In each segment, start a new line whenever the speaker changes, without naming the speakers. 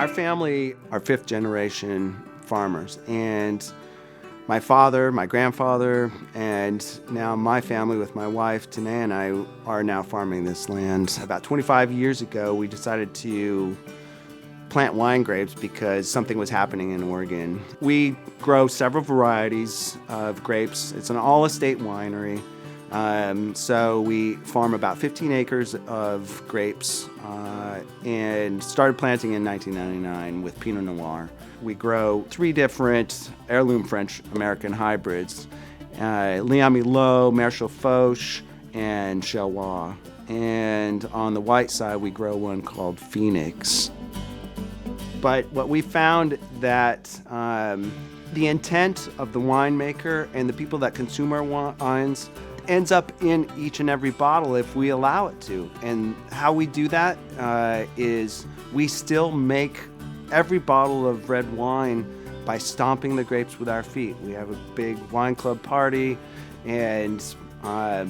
Our family are fifth generation farmers, and my father, my grandfather, and now my family with my wife, Tanae, and I are now farming this land. About 25 years ago, we decided to plant wine grapes because something was happening in Oregon. We grow several varieties of grapes. It's an all-estate winery. So we farm about 15 acres of grapes and started planting in 1999 with Pinot Noir. We grow 3 different heirloom French American hybrids, Liam Milot, Marshall Foch, and Chalois. And on the white side, we grow one called Phoenix. But what we found that the intent of the winemaker and the people that consume our wines ends up in each and every bottle if we allow it to. And how we do that is we still make every bottle of red wine by stomping the grapes with our feet. We have a big wine club party, and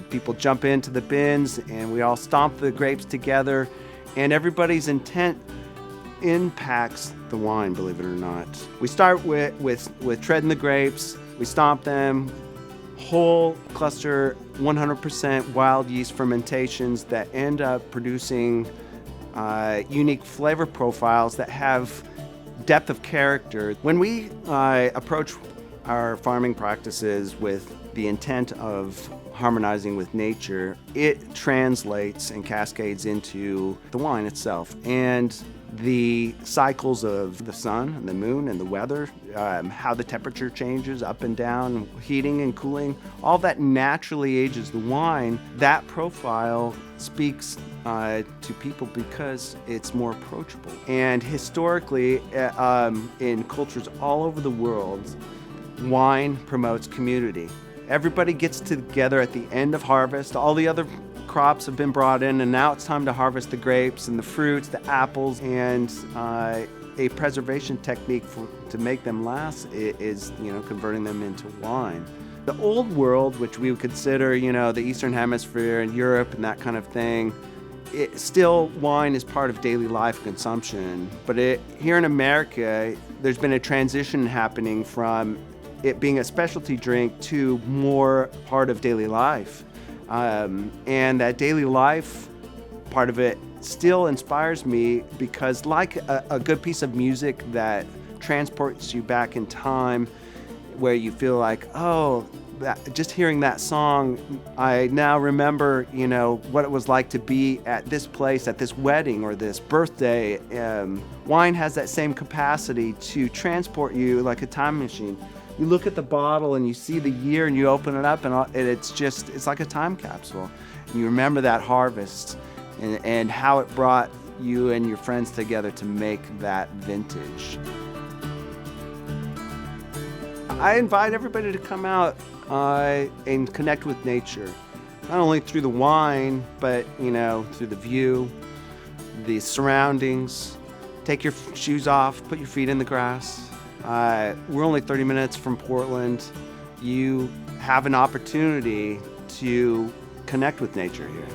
people jump into the bins, and we all stomp the grapes together, and everybody's intent impacts the wine, believe it or not. We start with treading the grapes. We stomp them, whole cluster 100% wild yeast fermentations that end up producing unique flavor profiles that have depth of character. When we approach our farming practices with the intent of harmonizing with nature, it translates and cascades into the wine itself. And the cycles of the sun and the moon and the weather, how the temperature changes up and down, heating and cooling, all that naturally ages the wine. That profile speaks to people because it's more approachable. And historically, in cultures all over the world, wine promotes community. Everybody gets together at the end of harvest. All the other crops have been brought in, and now it's time to harvest the grapes and the fruits, the apples, and a preservation technique to make them last is converting them into wine. The old world, which we would consider the Eastern Hemisphere and Europe and that kind of thing, still wine is part of daily life consumption. But here in America, there's been a transition happening from it being a specialty drink to more part of daily life. And that daily life part of it still inspires me because, like a good piece of music that transports you back in time, where you feel like, just hearing that song, I now remember, what it was like to be at this place, at this wedding or this birthday. Wine has that same capacity to transport you like a time machine. You look at the bottle and you see the year and you open it up and it's like a time capsule. And you remember that harvest and how it brought you and your friends together to make that vintage. I invite everybody to come out and connect with nature, not only through the wine, but through the view, the surroundings. Take your shoes off, put your feet in the grass. We're only 30 minutes from Portland. You have an opportunity to connect with nature here.